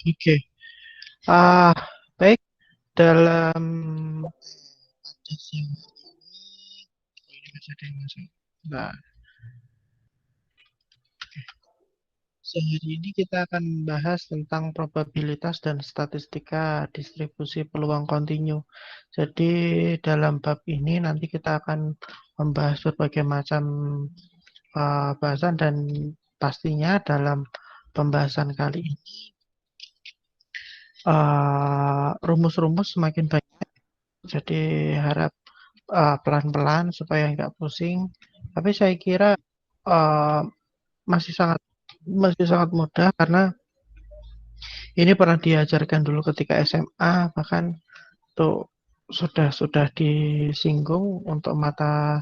Oke. Ah, baik. Dalam pada siang ini masih ada yang masuk. Nah, siang hari ini kita akan membahas tentang probabilitas dan statistika distribusi peluang kontinu. Jadi dalam bab ini nanti kita akan membahas berbagai macam bahasan dan pastinya dalam pembahasan kali ini rumus-rumus semakin banyak. Jadi harap pelan-pelan supaya nggak pusing. Tapi saya kira uh, masih sangat masih sangat mudah karena ini pernah diajarkan dulu ketika SMA, bahkan tuh sudah disinggung untuk mata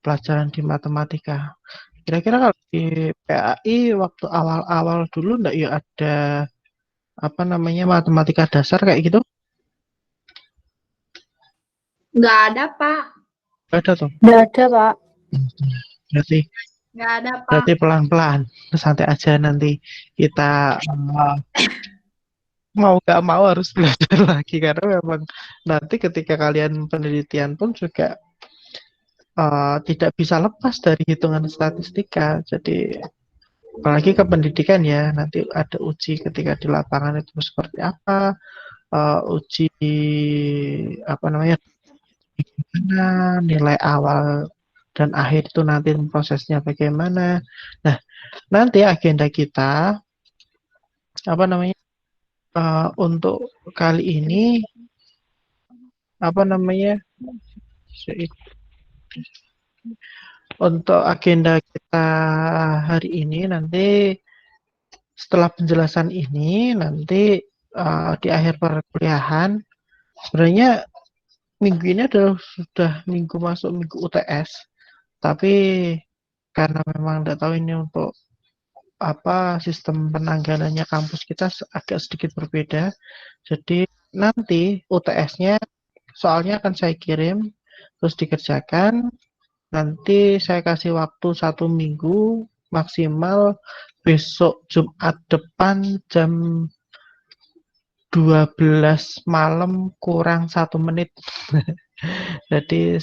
pelajaran di matematika. Kira-kira kalau di PAI waktu awal-awal dulu enggak ya ada apa namanya matematika dasar kayak gitu? Nggak ada, Pak. Nggak ada tuh. Nggak ada, Pak. Berarti Nggak ada, Pak. berarti pelan-pelan, santai aja nanti kita mau nggak mau harus belajar lagi karena memang nanti ketika kalian penelitian pun juga tidak bisa lepas dari hitungan statistika. Jadi apalagi ke pendidikan ya, nanti ada uji ketika di lapangan itu seperti apa, uji apa namanya, gimana nilai awal dan akhir itu nanti prosesnya bagaimana. Nah, nanti agenda kita apa namanya untuk kali ini apa namanya untuk agenda kita hari ini nanti setelah penjelasan ini nanti di akhir perkuliahan sebenarnya minggu ini adalah sudah minggu masuk minggu UTS, tapi karena memang tidak tahu ini untuk apa sistem penanggalannya kampus kita agak sedikit berbeda. Jadi nanti UTS-nya soalnya akan saya kirim terus dikerjakan. Nanti saya kasih waktu 1 minggu maksimal besok Jumat depan jam 12 malam kurang 1 menit. Jadi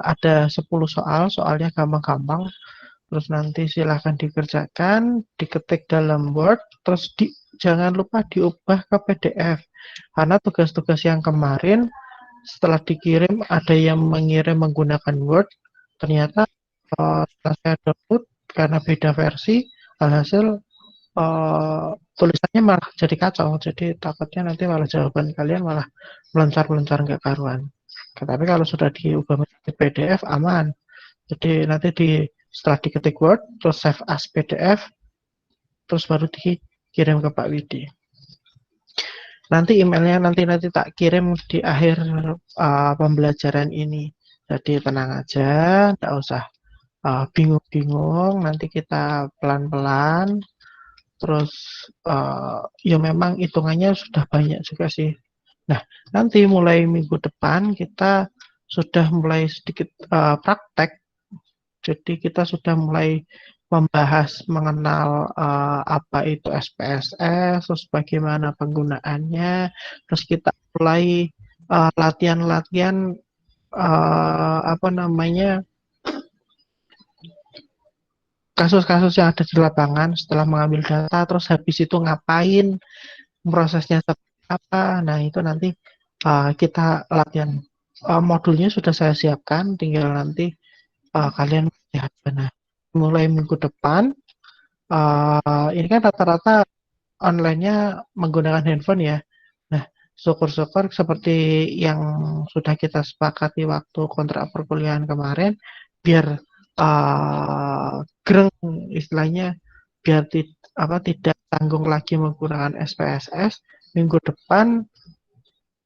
ada 10 soal, soalnya gampang-gampang. Terus nanti silahkan dikerjakan, diketik dalam Word, terus jangan lupa diubah ke PDF. Karena tugas-tugas yang kemarin setelah dikirim ada yang mengirim menggunakan Word, ternyata setelah saya download karena beda versi, alhasil tulisannya malah jadi kacau. Jadi takutnya nanti malah jawaban kalian malah melancar-melancar nggak karuan. Tapi kalau sudah diubah menjadi PDF aman. Jadi nanti setelah diketik Word, terus save as PDF, terus baru dikirim ke Pak Widi. Nanti emailnya nanti tak kirim di akhir pembelajaran ini. Jadi tenang aja, nggak usah bingung-bingung. Nanti kita pelan-pelan. Terus ya memang hitungannya sudah banyak juga sih. Nah, nanti mulai minggu depan kita sudah mulai sedikit praktek. Jadi kita sudah mulai membahas mengenal apa itu SPSS, terus bagaimana penggunaannya, terus kita mulai latihan-latihan apa namanya kasus-kasus yang ada di lapangan setelah mengambil data, terus habis itu ngapain, prosesnya seperti apa. Nah itu nanti kita latihan. Modulnya sudah saya siapkan, tinggal nanti kalian lihat. Nah, mulai minggu depan, ini kan rata-rata online-nya menggunakan handphone ya. Nah, syukur-syukur seperti yang sudah kita sepakati waktu kontrak perkuliahan kemarin, biar greng istilahnya, biar tidak tanggung lagi menggunakan SPSS. Minggu depan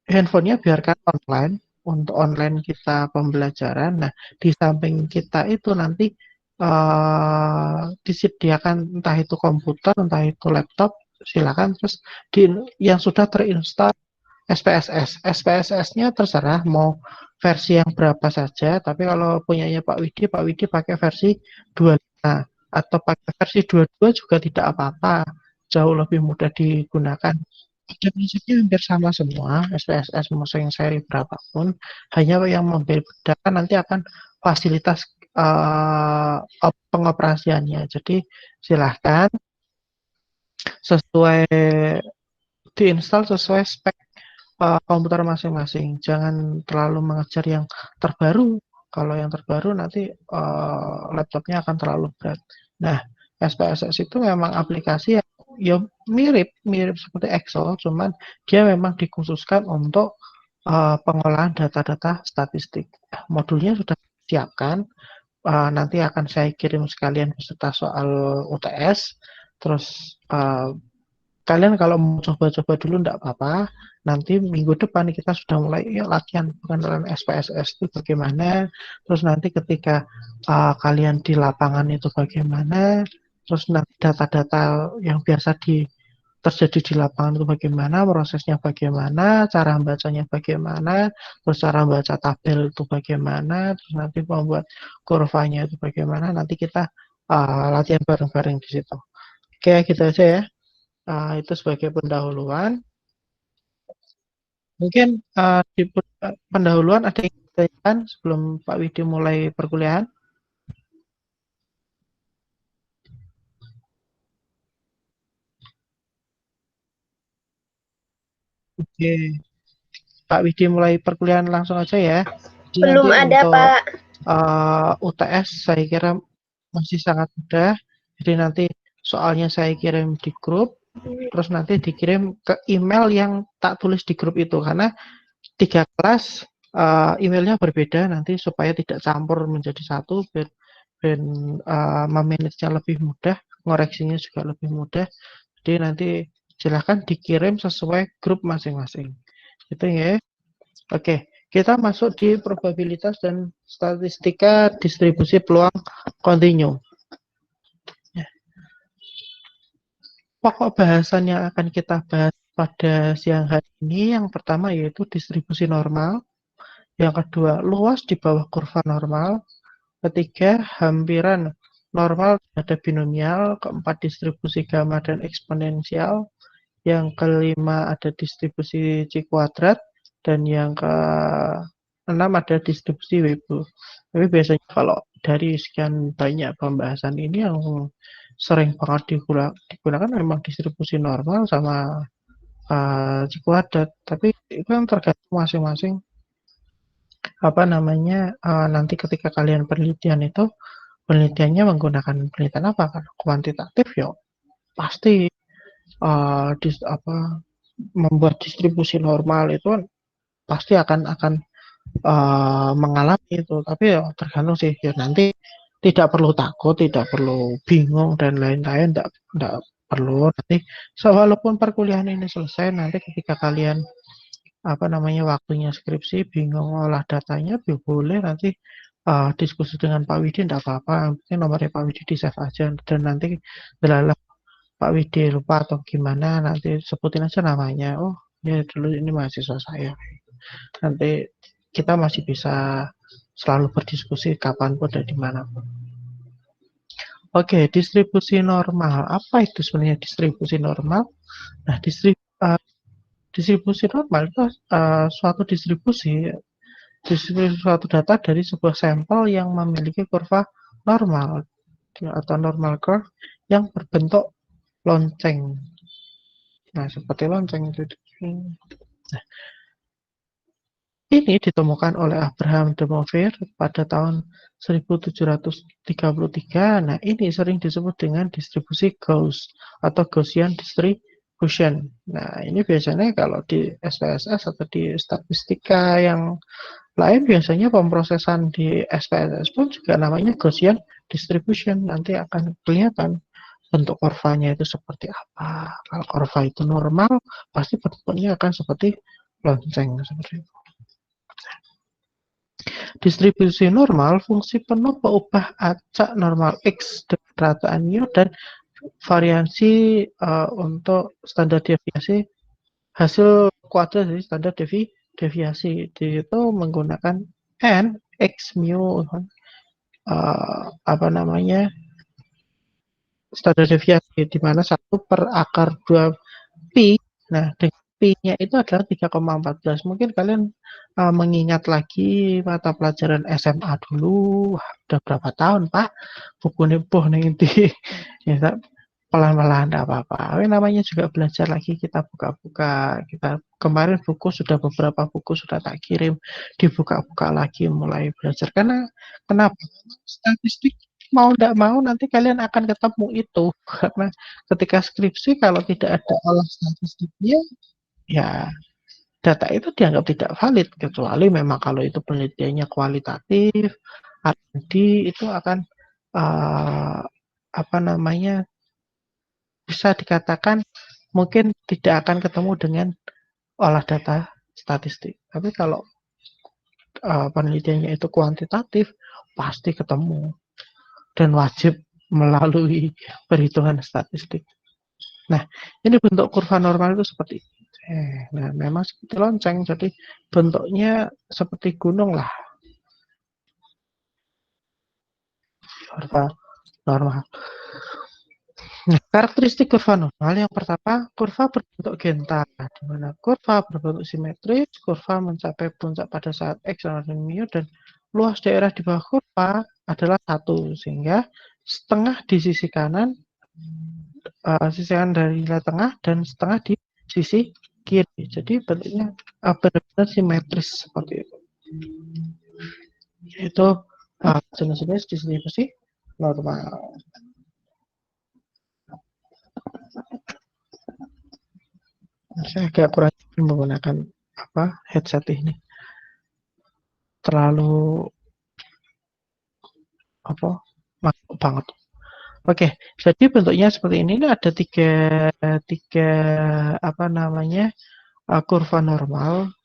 handphonenya biarkan online untuk online kita pembelajaran. Nah, di samping kita itu nanti disediakan entah itu komputer, entah itu laptop, silakan terus yang sudah terinstall SPSS. SPSS-nya terserah mau versi yang berapa saja, tapi kalau punyanya Pak Widi pakai versi 25 atau pakai versi 22 juga tidak apa-apa. jauh lebih mudah digunakan. Pada prinsipnya hampir sama semua, SPSS mau yang seri berapapun, hanya yang membedakan nanti akan fasilitas pengoperasiannya. Jadi silahkan sesuai diinstal sesuai spek komputer masing-masing. Jangan terlalu mengejar yang terbaru. Kalau yang terbaru nanti laptopnya akan terlalu berat. Nah, SPSS itu memang aplikasi yang ya mirip seperti Excel, cuman dia memang dikhususkan untuk pengolahan data-data statistik. Modulnya sudah disiapkan, nanti akan saya kirim sekalian beserta soal UTS. Terus kalian kalau mau coba-coba dulu enggak apa-apa. Nanti minggu depan kita sudah mulai latihan pengenalan SPSS itu bagaimana. Terus nanti ketika kalian di lapangan itu bagaimana. Terus nanti data-data yang biasa terjadi di lapangan itu bagaimana, prosesnya bagaimana, cara bacanya bagaimana, terus cara baca tabel itu bagaimana, terus nanti membuat kurvanya itu bagaimana. Nanti kita latihan bareng-bareng di situ. Oke, gitu aja ya. Itu sebagai pendahuluan. Mungkin di pendahuluan ada yang ditanyakan sebelum Pak Widi mulai perkuliahan? Oke, Pak Widi mulai perkuliahan langsung aja ya. Jadi Belum nanti ada, untuk Pak. UTS saya kira masih sangat mudah. Jadi nanti soalnya saya kirim di grup, terus nanti dikirim ke email yang tak tulis di grup itu, karena 3 kelas emailnya berbeda nanti supaya tidak campur menjadi satu, biar memanagenya lebih mudah, ngoreksinya juga lebih mudah. Jadi nanti silahkan dikirim sesuai grup masing-masing. Itu ya. Oke, kita masuk di probabilitas dan statistika distribusi peluang kontinu. Pokok bahasan yang akan kita bahas pada siang hari ini yang pertama yaitu distribusi normal, yang kedua luas di bawah kurva normal, ketiga hampiran normal terhadap binomial, keempat distribusi gamma dan eksponensial, yang kelima ada distribusi C kuadrat, dan yang keenam ada distribusi Weibull. Tapi biasanya kalau dari sekian banyak pembahasan ini yang sering banget digunakan memang distribusi normal sama C kuadrat. Tapi itu kan tergantung masing-masing nanti ketika kalian penelitian itu penelitiannya menggunakan penelitian apa? Kan kuantitatif ya pasti membuat distribusi normal itu kan pasti akan mengalami itu. Tapi ya tergantung sih ya, nanti tidak perlu takut, tidak perlu bingung dan lain-lain, tidak perlu. Nanti walaupun perkuliahan ini selesai, nanti ketika kalian waktunya skripsi bingung olah datanya, boleh nanti diskusi dengan Pak Widi, tidak apa-apa. Mungkin nomornya Pak Widi di save aja, dan nanti delalah Pak Widi lupa atau gimana, nanti sebutin aja namanya. Oh ya dulu ini mahasiswa saya. Nanti kita masih bisa selalu berdiskusi kapanpun dan dimanapun. Oke, distribusi normal. Apa itu sebenarnya distribusi normal? Nah, distribusi normal itu suatu distribusi suatu data dari sebuah sampel yang memiliki kurva normal atau normal curve yang berbentuk lonceng. Nah, seperti lonceng itu. Nah, ini ditemukan oleh Abraham de Moivre pada tahun 1733. Nah, ini sering disebut dengan distribusi Gauss atau Gaussian distribution. Nah, ini biasanya kalau di SPSS atau di statistika yang lain, biasanya pemrosesan di SPSS pun juga namanya Gaussian distribution. Nanti akan kelihatan bentuk kurvanya itu seperti apa. Kalau kurva itu normal, pasti bentuknya akan seperti lonceng seperti itu. Distribusi normal fungsi penuh pengubah acak normal X dengan rataan mu dan variansi untuk standar deviasi hasil kuadrat dari standar deviasi. Itu menggunakan n x mu standar deviasi, di mana 1 per akar 2 pi. Nah, dengan pi-nya itu adalah 3,14. Mungkin kalian mengingat lagi mata pelajaran SMA dulu, udah berapa tahun, Pak? Buku nipuh nih di ya, pelan-pelan enggak apa-apa. Namanya juga belajar lagi, kita buka-buka. Kita kemarin buku sudah beberapa buku sudah tak kirim, dibuka-buka lagi mulai belajar. Karena kenapa? Statistik mau enggak mau nanti kalian akan ketemu itu. Karena ketika skripsi kalau tidak ada olah statistiknya, ya data itu dianggap tidak valid kecuali memang kalau itu penelitiannya kualitatif, R&D itu akan apa namanya bisa dikatakan mungkin tidak akan ketemu dengan olah data statistik. Tapi kalau penelitiannya itu kuantitatif, pasti ketemu dan wajib melalui perhitungan statistik. Nah, ini bentuk kurva normal itu seperti ini. Nah, memang seperti lonceng, jadi bentuknya seperti gunung lah. Kurva normal. Nah, karakteristik kurva normal yang pertama, kurva berbentuk genta, di mana kurva berbentuk simetris, kurva mencapai puncak pada saat X dan mu, dan luas daerah di bawah kurva adalah 1, sehingga setengah di sisi kanan, sisi kanan dari nilai tengah, dan setengah di sisi kiri. Jadi bentuknya benar-benar simetris seperti itu. Itu jenis-jenis distribusi normal. Saya agak kurang menggunakan headset ini, terlalu masuk banget. Oke, jadi bentuknya seperti ini. Ini ada tiga kurva normal,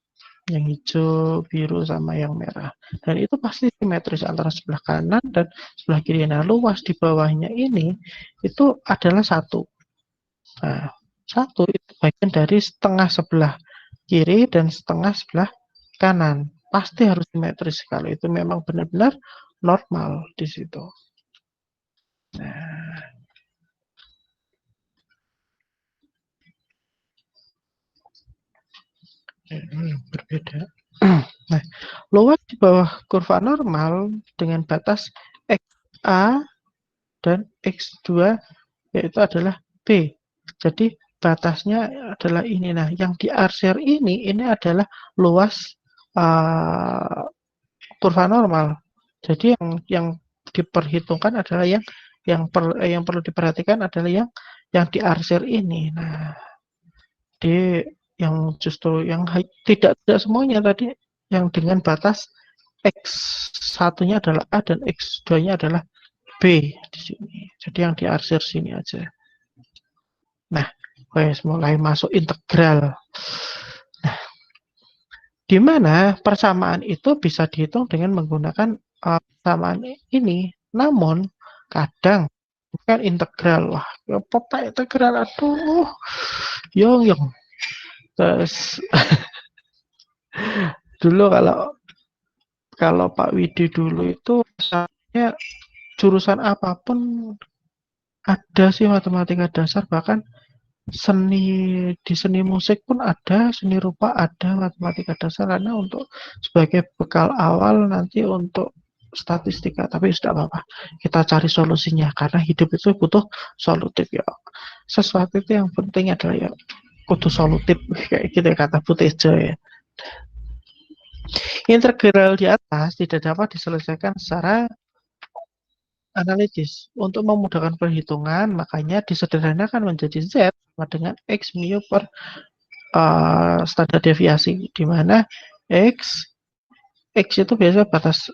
yang hijau, biru, sama yang merah. Dan itu pasti simetris antara sebelah kanan dan sebelah kiri. Nah, luas di bawahnya ini itu adalah 1. Nah, 1 itu bagian dari setengah sebelah kiri dan setengah sebelah kanan. Pasti harus simetris kalau itu memang benar-benar normal di situ. Nah, berbeda. Nah, luas di bawah kurva normal dengan batas XA dan X2 yaitu adalah B. Jadi batasnya adalah ini. Nah, yang diarsir ini adalah luas kurva normal. Jadi yang diperhitungkan adalah yang perlu diperhatikan adalah yang diarsir ini. Nah, yang justru yang tidak semuanya tadi yang dengan batas X1-nya adalah A dan X2-nya adalah B di sini. Jadi yang diarsir sini aja. Nah, mulai masuk integral. Nah, di mana persamaan itu bisa dihitung dengan menggunakan persamaan ini. Namun kadang bukan integral. Wah, papa integral, aduh. Yong. Terus dulu kalau Pak Widi dulu itu misalnya jurusan apapun ada sih matematika dasar, bahkan di seni musik pun ada, seni rupa ada matematika dasar, karena untuk sebagai bekal awal nanti untuk statistika. Tapi sudah apa-apa, kita cari solusinya karena hidup itu butuh solutif ya. Sesuatu itu yang penting adalah ya kudu solutif, kayak gitu kata Butejo ya. Integral di atas tidak dapat diselesaikan secara analitis. Untuk memudahkan perhitungan, makanya disederhanakan menjadi Z sama dengan X mu per standar deviasi, di mana X itu biasanya batas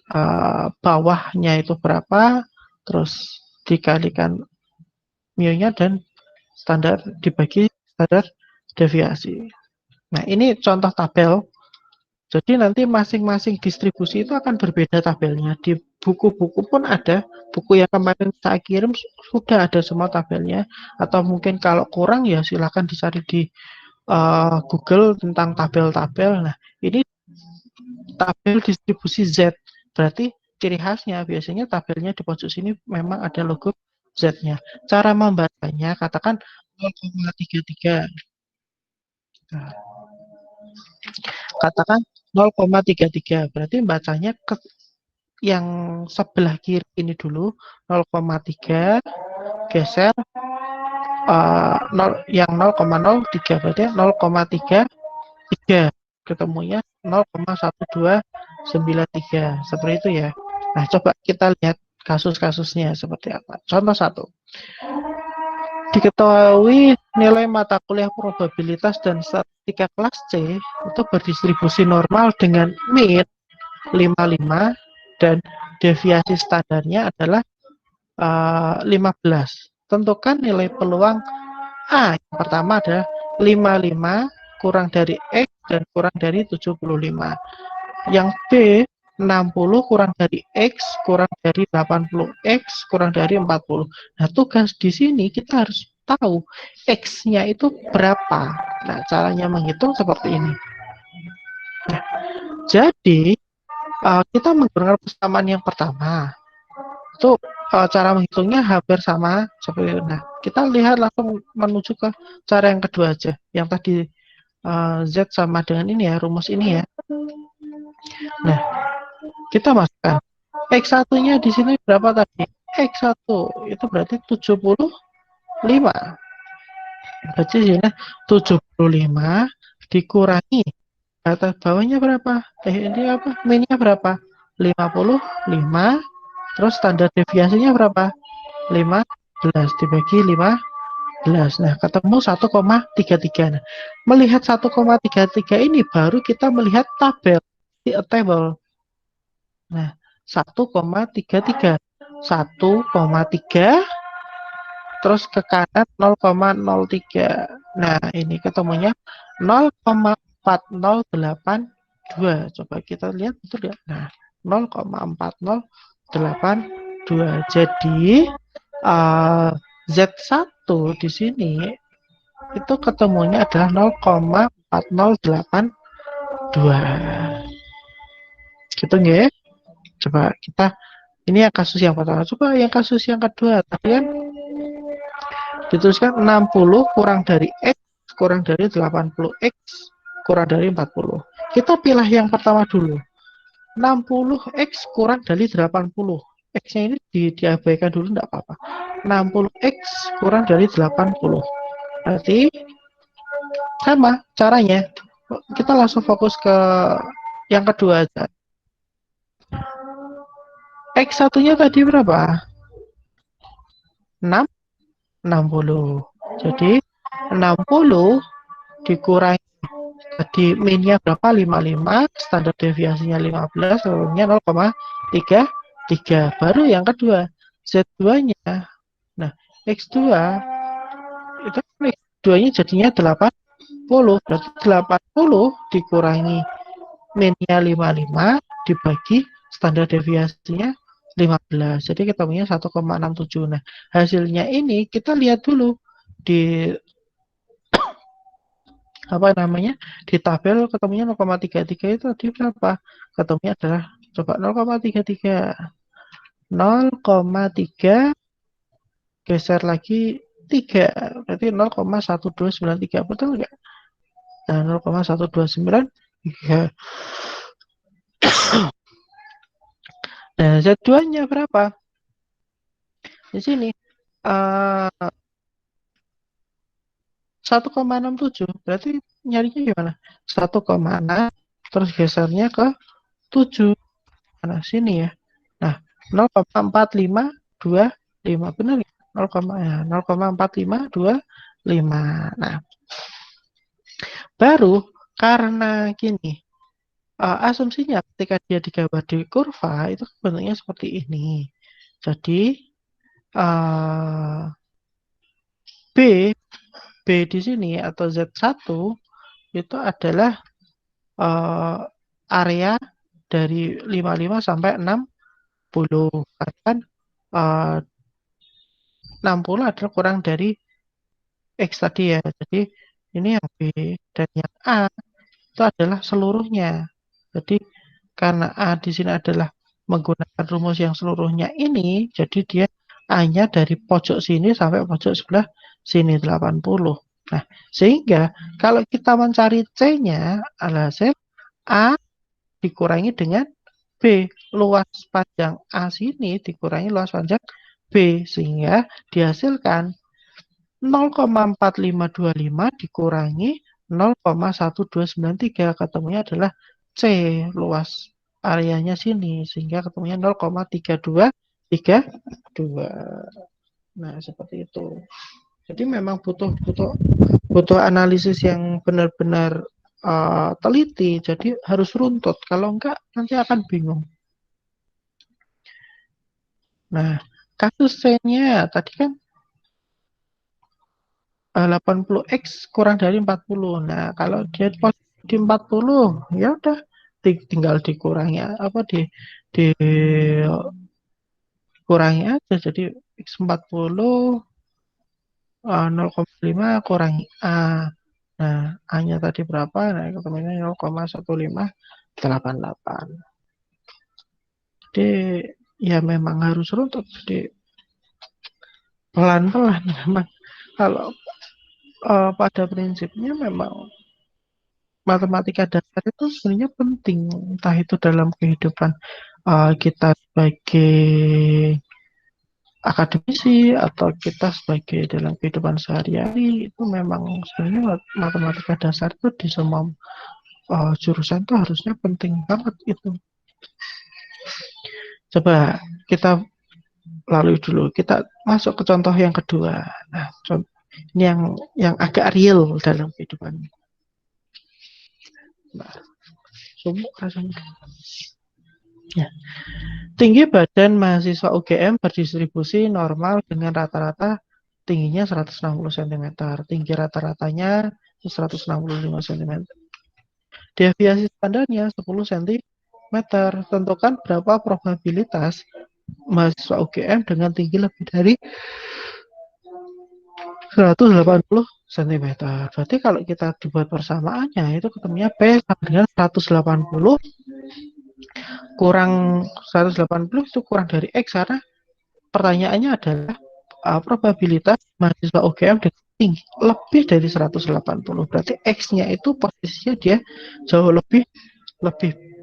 bawahnya itu berapa, terus dikalikan mu-nya dan standar dibagi standar deviasi. Nah, ini contoh tabel. Jadi nanti masing-masing distribusi itu akan berbeda tabelnya. Di buku-buku pun ada, buku yang kemarin saya kirim sudah ada semua tabelnya. Atau mungkin kalau kurang ya silakan dicari di Google tentang tabel-tabel. Nah, ini tabel distribusi Z. Berarti ciri khasnya biasanya tabelnya di pojok sini memang ada logo Z-nya. Cara membacanya katakan 0,33. Nah, katakan 0,33. Berarti bacanya ke yang sebelah kiri ini dulu 0,3 geser 0,03 berarti 0,33 ketemunya 0,1293 seperti itu ya. Nah, coba kita lihat kasus-kasusnya seperti apa. Contoh 1. Diketahui nilai mata kuliah probabilitas dan statistika kelas C itu berdistribusi normal dengan mean 55 dan deviasi standarnya adalah 15. Tentukan nilai peluang A. Yang pertama adalah 55 kurang dari X dan kurang dari 75. Yang B, 60 kurang dari X kurang dari 80X kurang dari 40. Nah, tugas di sini kita harus tahu X-nya itu berapa. Nah, caranya menghitung seperti ini. Nah, jadi kita menggunakan persamaan yang pertama. Itu cara menghitungnya hampir sama seperti itu. Nah, kita lihat langsung menuju ke cara yang kedua aja. Yang tadi Z sama dengan ini ya, rumus ini ya. Nah, kita masukkan X1-nya di sini berapa tadi? X1 itu berarti 75. Berarti sini 75 dikurangi atas bawahnya berapa? Ini apa? Min-nya berapa? 55. Terus standar deviasinya berapa? 15 dibagi 15. Nah, ketemu 1,33. Nah, melihat 1,33 ini baru kita melihat tabel, table. Nah, 1,33. 1,3 terus ke kanan 0,03. Nah, ini ketemunya 0,4082. Coba kita lihat betul ya. Nah, 0,4082. Jadi Z1 di sini itu ketemunya adalah 0,4082. Gitu nggih? Coba kita ini yang kasus yang pertama. Coba yang kasus yang kedua tadi kan dituliskan 60 kurang dari X kurang dari 80X kurang dari 40. Kita pilih yang pertama dulu. 60X kurang dari 80. X-nya ini diabaikan dulu enggak apa-apa. 60X kurang dari 80. Berarti sama caranya. Kita langsung fokus ke yang kedua aja. X1-nya tadi berapa? 60. Jadi 60 dikurangi tadi min-nya berapa? 55, standar deviasinya 15, turunnya 0,33. Baru yang kedua, Z2-nya. Nah, X2 itu X2-nya jadinya 80. Berarti 80 dikurangi min-nya 55 dibagi standar deviasinya 15. Jadi ketemunya 1,67. Nah, hasilnya ini kita lihat dulu di apa namanya? Di tabel ketemunya 0,33 itu tadi berapa? Ketemunya adalah coba 0,33. 0,3 geser lagi 3. Berarti 0,1293. Betul enggak? Nah, 0,1293. Nah, Z2-nya berapa? Di sini 1,67. Berarti nyarinya gimana? 1,6 terus gesernya ke 7. Nah, sini ya. Nah, 0,4525 benar ya? 0,4525. Nah, baru karena gini, asumsinya ketika dia digambar di kurva itu bentuknya seperti ini. Jadi B di sini atau Z1 itu adalah area dari 55 sampai 60. Kan 60 adalah kurang dari X tadi ya. Jadi ini yang B dan yang A itu adalah seluruhnya. Jadi karena A di sini adalah menggunakan rumus yang seluruhnya ini, jadi dia A-nya dari pojok sini sampai pojok sebelah sini 80. Nah, sehingga kalau kita mencari C-nya, alhasil A dikurangi dengan B. Luas panjang A sini dikurangi luas panjang B. Sehingga dihasilkan 0,4525 dikurangi 0,1293. Ketemunya adalah C. Luas areanya sini. Sehingga ketemunya 0,3232. Nah, seperti itu. Jadi memang butuh analisis yang benar-benar teliti. Jadi harus runtut. Kalau enggak nanti akan bingung. Nah, kasus C-nya tadi kan 80x kurang dari 40. Nah, kalau dia posisi di 40, ya udah tinggal dikurangi apa dikurangi aja. Jadi x40 0,5 kurangi A. Nah, A-nya tadi berapa? Nah, ketemunya 0,1588. Jadi ya memang harus runtut. Jadi pelan-pelan memang. Kalau pada prinsipnya memang matematika dasar itu sebenarnya penting, entah itu dalam kehidupan kita sebagai akademisi atau kita sebagai dalam kehidupan sehari-hari. Itu memang sebenarnya matematika dasar itu di semua jurusan itu harusnya penting banget itu. Coba kita lalui dulu, kita masuk ke contoh yang kedua. Nah, ini yang agak real dalam kehidupan. Nah, sumuk rasanya. Ya. Tinggi badan mahasiswa UGM berdistribusi normal dengan rata-rata tingginya 160 cm. Tinggi rata-ratanya 165 cm. Deviasi standarnya 10 cm. Tentukan berapa probabilitas mahasiswa UGM dengan tinggi lebih dari 180 cm. Berarti kalau kita dibuat persamaannya itu ketemunya P sama dengan 180 kurang 180 itu kurang dari X, karena pertanyaannya adalah probabilitas mahasiswa UGM dengan tinggi lebih dari 180. Berarti X-nya itu posisinya dia jauh lebih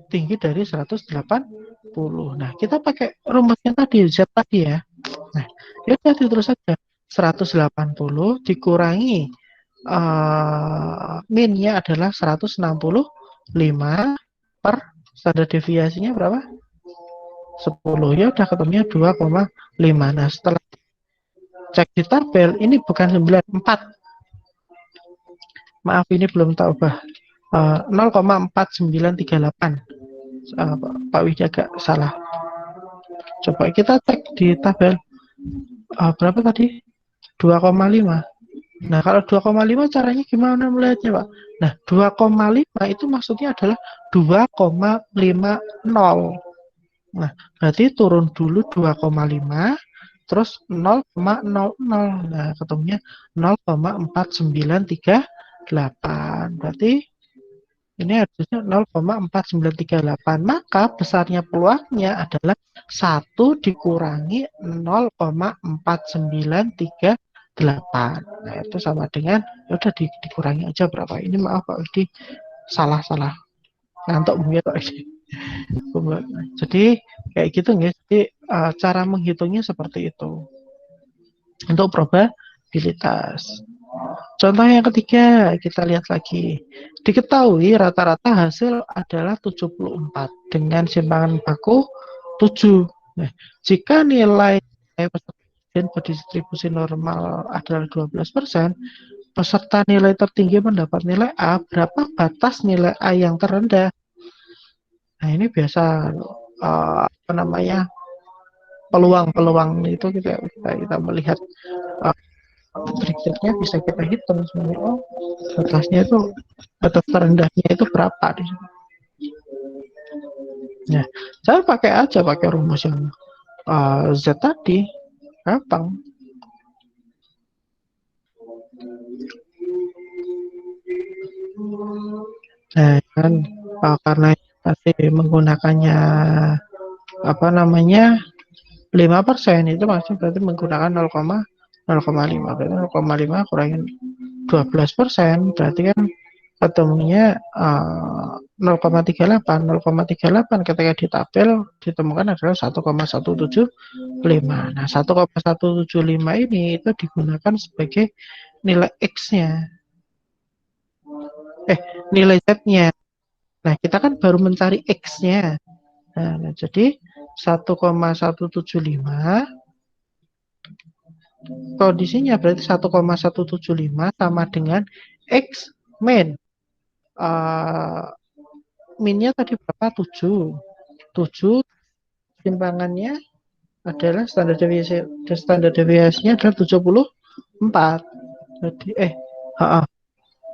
tinggi dari 180. Nah, kita pakai rumusnya tadi, Z tadi ya. Nah, ya tadi terus saja 180 dikurangi min-nya adalah 165 per standar deviasinya berapa? 10. Ya udah ketemunya 2,5. Nah, setelah cek di tabel ini bukan 94. Maaf, ini belum tak ubah. 0,4938. Pak Widya agak salah. Coba kita cek di tabel. Berapa tadi? 2,5. Nah, kalau 2,5 caranya gimana melihatnya, Pak? Nah, 2,5 itu maksudnya adalah 2,50. Nah, berarti turun dulu 2,5, terus 0,00. Nah, ketemunya 0,4938. Berarti ini harusnya 0,4938. Maka besarnya peluangnya adalah 1 dikurangi 0,4938. Nah, itu sama dengan, ya udah dikurangi aja berapa. Ini maaf Pak Udi, salah. Ngantuk mungkin Pak Udi. Jadi kayak gitu nggak? Jadi cara menghitungnya seperti itu untuk probabilitas. Contoh yang ketiga, kita lihat lagi. Diketahui rata-rata hasil adalah 74 dengan simpangan baku 7. Nah, jika nilai dan berdistribusi normal adalah 12%, peserta nilai tertinggi mendapat nilai A, berapa batas nilai A yang terendah? Nah, ini biasa apa namanya, peluang itu kita melihat trik-triknya bisa kita hitung sebenarnya. Oh, batas terendahnya itu berapa di sini. Nah, saya pakai rumus yang Z tadi, gampang. Nah, kan karena masih menggunakannya apa namanya 5% itu maksudnya berarti menggunakan 0,5. Berarti 0,5 kurangin 12%, berarti kan ketemunya 0,38. 0,38 ketika di tabel ditemukan adalah 1,175. Nah, 1,175 ini itu digunakan sebagai nilai X-nya. Nilai Z-nya. Nah, kita kan baru mencari X-nya. Nah, jadi 1,175 kondisinya berarti 1,175 sama dengan X min. Minnya tadi berapa? 7. 7 simpangannya adalah standar deviasinya adalah 74. Jadi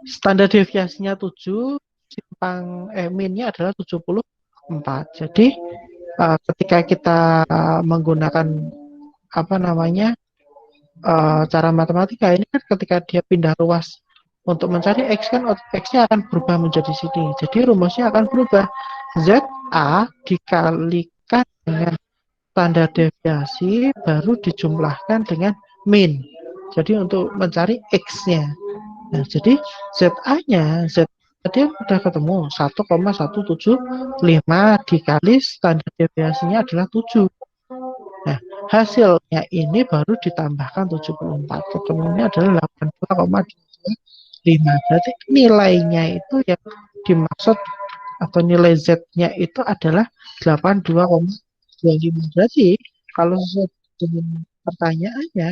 standar deviasinya 7, minnya adalah 74. Jadi ketika kita menggunakan cara matematika ini kan ketika dia pindah ruas untuk mencari X kan X-nya akan berubah menjadi sini. Jadi rumusnya akan berubah. ZA dikalikan dengan standar deviasi baru dijumlahkan dengan min. Jadi untuk mencari X-nya. Nah, jadi ZA-nya tadi sudah ketemu 1,175 dikali standar deviasinya adalah 7. Nah, hasilnya ini baru ditambahkan 74. Ketemunya adalah 82,5. Berarti nilainya itu yang dimaksud atau nilai Z-nya itu adalah 82,25. Berarti kalau sesuai dengan pertanyaannya,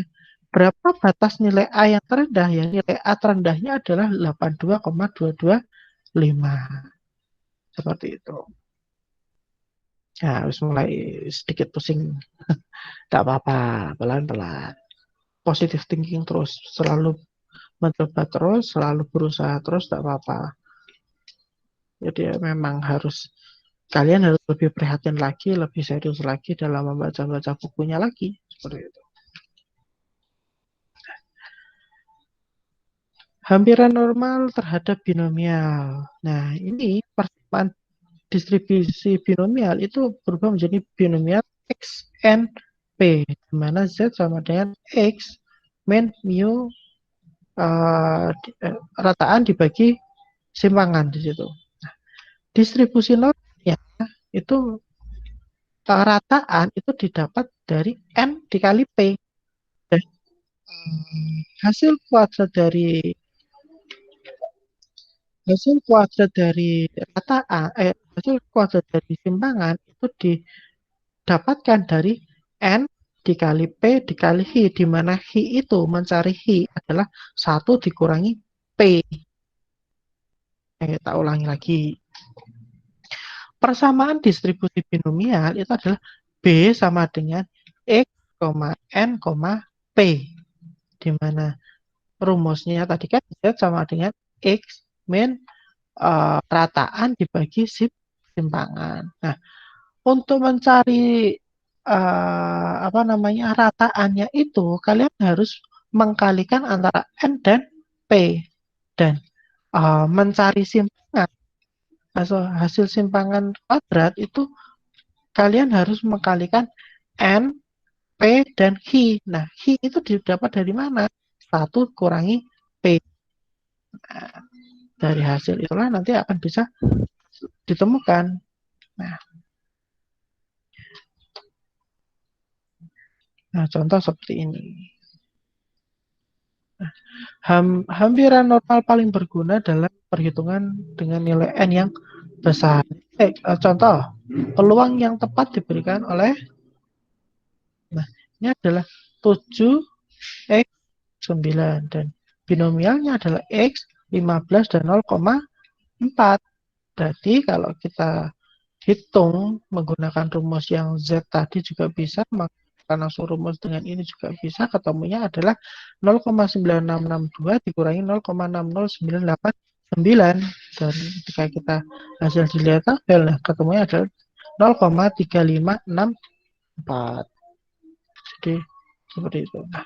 berapa batas nilai A yang terendah? Ya, nilai A terendahnya adalah 82,225. Seperti itu. Nah, harus mulai sedikit pusing. Tidak apa-apa, pelan-pelan. Positive thinking terus, selalu mencoba terus, selalu berusaha terus, tidak apa-apa. Jadi memang kalian harus lebih prihatin lagi, lebih serius lagi dalam membaca-baca bukunya lagi. Seperti itu. Hampiran normal terhadap binomial. Nah, ini persamaan distribusi binomial itu berubah menjadi binomial X, N, P, di mana Z sama dengan X, min, mu, rataan dibagi simpangan di situ. Nah, distribusi normalnya itu rataan itu didapat dari N dikali P. Dan hasil kuadrat dari rataan, hasil kuadrat dari simpangan itu didapatkan dari N dikali P dikali Hi, di mana Hi itu mencari Hi adalah 1 dikurangi P. Kita ulangi lagi. Persamaan distribusi binomial itu adalah B sama dengan X, N, P. Di mana rumusnya tadi kan Z sama dengan X min rataan dibagi simpangan. Nah, untuk mencari rataannya itu kalian harus mengkalikan antara N dan P, dan mencari simpangan atau hasil simpangan kuadrat itu kalian harus mengkalikan N, P, dan Hi. Nah, Hi itu didapat dari mana? 1 kurangi P. Nah, dari hasil itulah nanti akan bisa ditemukan. Nah, contoh seperti ini. Hampiran normal paling berguna dalam perhitungan dengan nilai N yang besar. Contoh, peluang yang tepat diberikan oleh, ini adalah 7X 9 dan binomialnya adalah X 15 dan 0,4. Berarti kalau kita hitung menggunakan rumus yang Z tadi juga bisa, karena rumus dengan ini juga bisa, ketemunya adalah 0,9662 dikurangi 0,60989, dan ketika kita hasil dilihat tabel, nah ketemunya adalah 0,3564. Jadi seperti itu. Nah,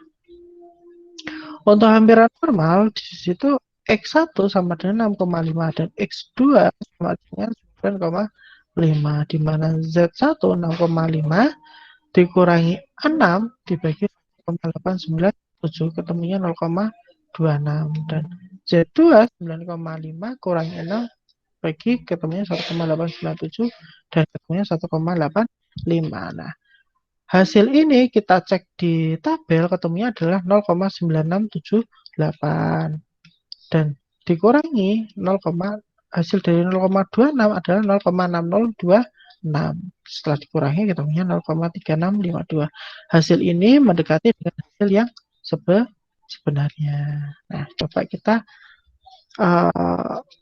untuk hampiran normal di situ X1 sama dengan 6,5 dan X2 sama dengan 9,5, di mana Z1 6,5, dikurangi 6 dibagi 0,897 ketemunya 0,26 dan Z2 9,5 kurangi 6 bagi ketemunya 1,897 dan ketemunya 1,85. Nah, hasil ini kita cek di tabel ketemunya adalah 0,9678 dan dikurangi 0, hasil dari 0,26 adalah 0,6026. Setelah dikurangi ketemunya 0,3652. Hasil ini mendekati dengan hasil yang sebenarnya. Nah, coba kita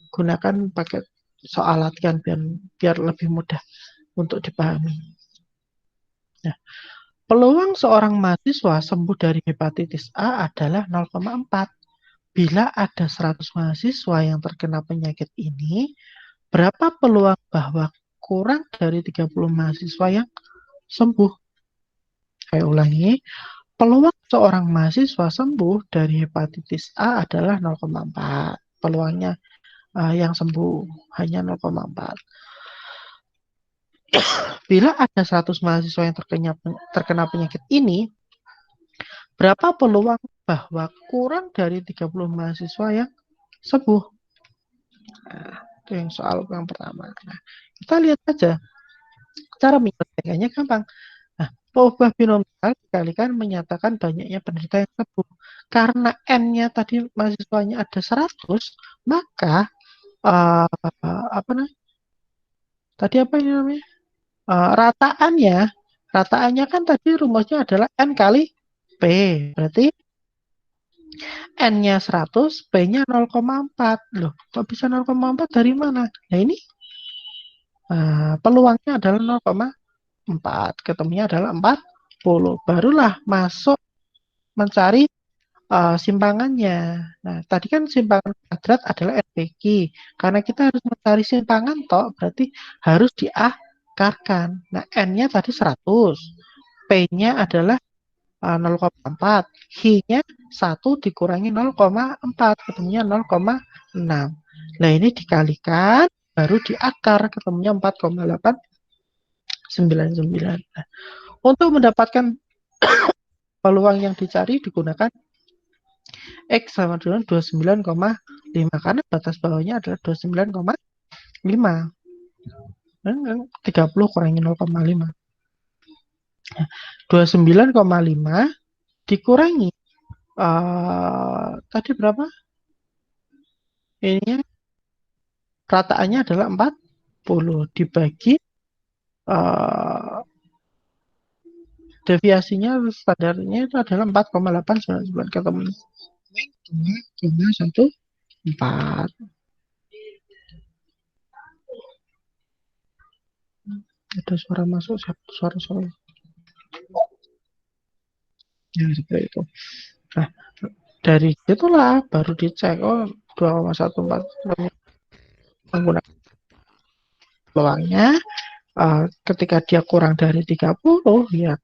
gunakan pakai soal latihan biar lebih mudah untuk dipahami. Nah, peluang seorang mahasiswa sembuh dari hepatitis A adalah 0,4. Bila ada 100 mahasiswa yang terkena penyakit ini, berapa peluang bahwa kurang dari 30 mahasiswa yang sembuh? Saya ulangi, peluang seorang mahasiswa sembuh dari hepatitis A adalah 0,4. Peluangnya yang sembuh hanya 0,4. Bila ada 100 mahasiswa yang terkena penyakit ini, berapa peluang bahwa kurang dari 30 mahasiswa yang sembuh? Nah, itu yang soal yang pertama. Nah, kita lihat saja. Cara menyelesaikannya gampang. Nah, peubah binomial dikalikan menyatakan banyaknya penderita yang sembuh. Karena N-nya tadi mahasiswanya ada 100, maka apa namanya? Tadi apa ini namanya? Rataannya kan tadi rumusnya adalah N kali P. Berarti N-nya 100, P-nya 0,4. Loh, kok bisa 0,4 dari mana? Nah, ini peluangnya adalah 0,4. Ketemunya adalah 40. Barulah masuk mencari simpangannya. Nah, tadi kan simpangan kuadrat adalah RPQ. Karena kita harus mencari simpangan toh, berarti harus diakarkan. Nah, N-nya tadi 100. P-nya adalah 0,4. Hi-nya 1 dikurangi 0,4. Ketemunya 0,6. Nah, ini dikalikan, baru diakar. Ketemunya 4,899. Nah, untuk mendapatkan peluang yang dicari digunakan X sama dengan 29,5 karena batas bawahnya adalah 29,5. 30 kurangi 0,5. 29,5 dikurangi tadi berapa? Ini rataannya adalah 40 dibagi deviasinya standarnya itu adalah 4,899 ketemu 2,14. Ada suara masuk, suara ya seperti itu. Nah, dari itulah baru dicek 2,14 menggunakan peluangnya. Ketika dia kurang dari 30 ya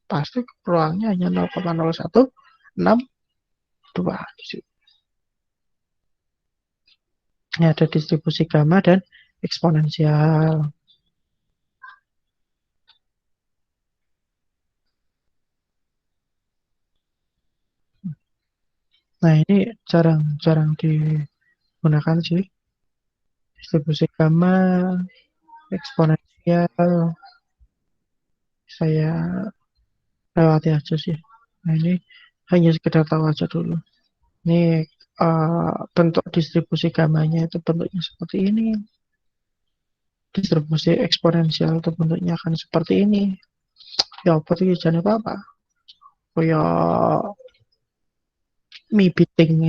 pasti peluangnya hanya 0,0162. Ini ada distribusi gamma dan eksponensial. Nah, ini jarang digunakan sih. Distribusi gamma, eksponensial, saya lewati aja sih. Nah, ini hanya sekedar tahu aja dulu. Ini bentuk distribusi gamanya itu bentuknya seperti ini. Distribusi eksponensial itu bentuknya akan seperti ini. Ya, apa sih jangan apa-apa. Kayak mie biting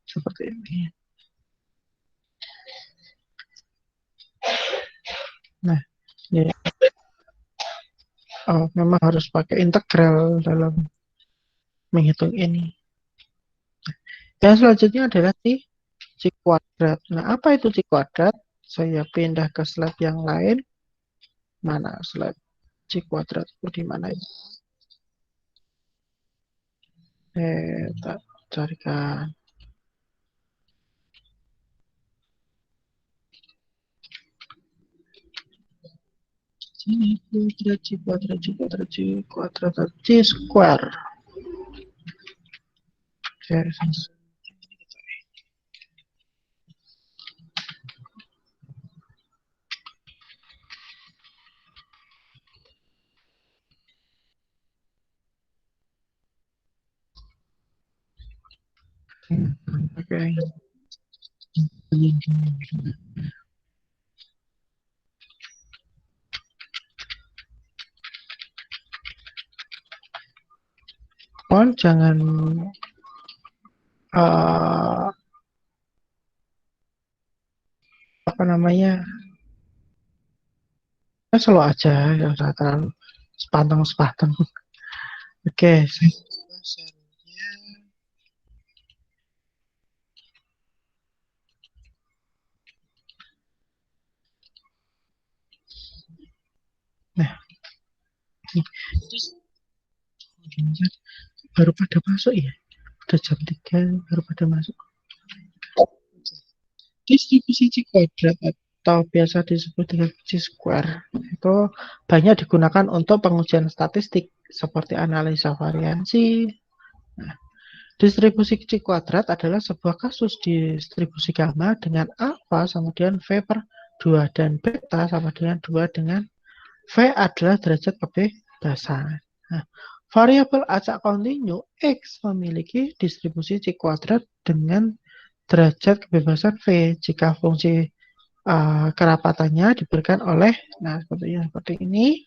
seperti ini. Nah, ya, memang harus pakai integral dalam menghitung ini. Yang selanjutnya adalah C kuadrat. Nah, apa itu C kuadrat? Saya pindah ke slide yang lain. Mana slide C kuadrat? Di mana ini? Tak carikan. C kuadrat C kuadrat C kuadrat C kuadrat C square. Oke. Mohon jangan apa namanya, slow aja, ya usah terlalu sepantang. Oke, nah, baru pada masuk ya, udah jam 3 baru pada masuk. Distribusi C kuadrat atau biasa disebut dengan C square itu banyak digunakan untuk pengujian statistik seperti analisa variansi. Nah, distribusi C kuadrat adalah sebuah kasus distribusi gamma dengan alfa sama dengan V per 2 dan beta sama dengan 2 dengan V adalah derajat kebebasan. Nah, variabel acak kontinu X memiliki distribusi C kuadrat dengan derajat kebebasan V jika fungsi kerapatannya diberikan oleh, nah seperti ini,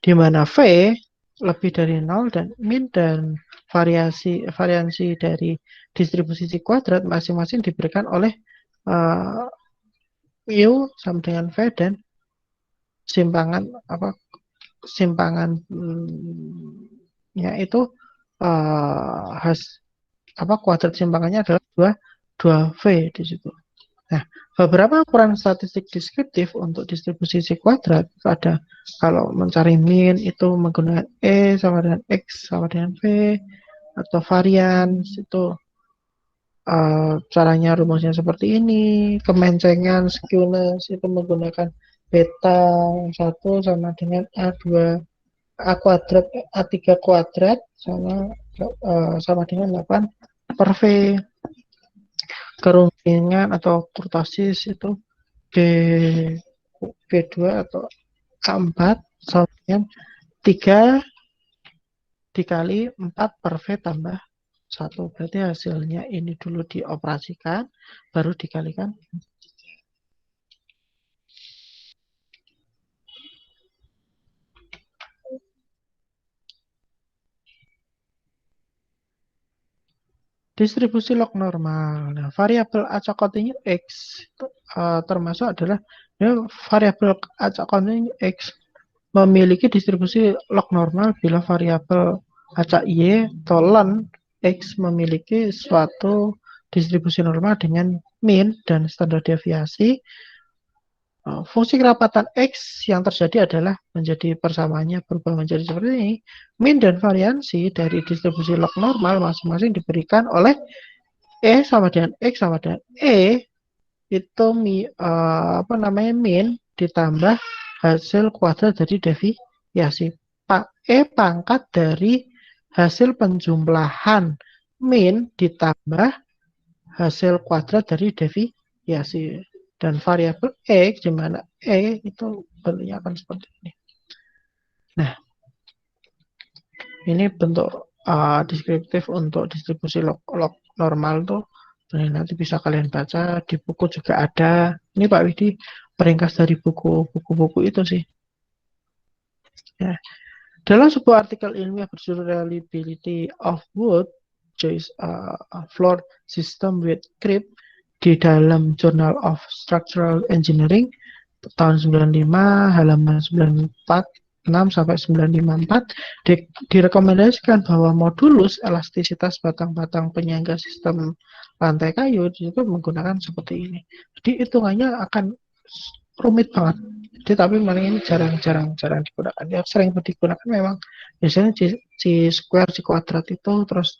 di mana V lebih dari 0 dan min dan variansi dari distribusi C kuadrat masing-masing diberikan oleh U sama dengan V dan simpangan itu kuadrat simpangannya adalah 2V di situ. Nah, beberapa ukuran statistik deskriptif untuk distribusi C kuadrat ada kalau mencari min itu menggunakan E sama dengan X sama dengan V atau varian itu caranya rumusnya seperti ini. Kemencengan skewness itu menggunakan beta 1 sama dengan A2 A kuadrat A3 kuadrat sama dengan 8 per V. Kerungkingan atau kurtosis itu B2 atau A4 sama dengan 3 dikali 4 per V tambah 1. Berarti hasilnya ini dulu dioperasikan, baru dikalikan. Distribusi log normal. Nah, variabel acak kontinu X termasuk adalah variabel acak kontinu X memiliki distribusi log normal bila variabel acak Y atau ln X memiliki suatu distribusi normal dengan min dan standar deviasi. Fungsi kerapatan X yang terjadi adalah menjadi persamaannya berubah menjadi seperti ini. Min dan variansi dari distribusi log normal masing-masing diberikan oleh E sama dengan X sama dengan E itu min ditambah hasil kuadrat dari deviasi. E pangkat dari hasil penjumlahan min ditambah hasil kuadrat dari deviasi. Dan variabel X, di mana E itu bentuknya akan seperti ini. Nah, ini bentuk deskriptif untuk distribusi log normal tuh. Nanti bisa kalian baca di buku juga ada. Ini Pak Widi peringkas dari buku-buku itu sih. Ya. Dalam sebuah artikel ilmiah berjudul Reliability of Wood Joist Floor System with Creep di dalam Journal of Structural Engineering tahun 95 halaman 946 sampai 954 direkomendasikan bahwa modulus elastisitas batang-batang penyangga sistem lantai kayu itu menggunakan seperti ini. Jadi hitungannya akan rumit banget. Jadi tapi memang ini jarang digunakan. Yang sering digunakan memang biasanya C square, C kuadrat itu, terus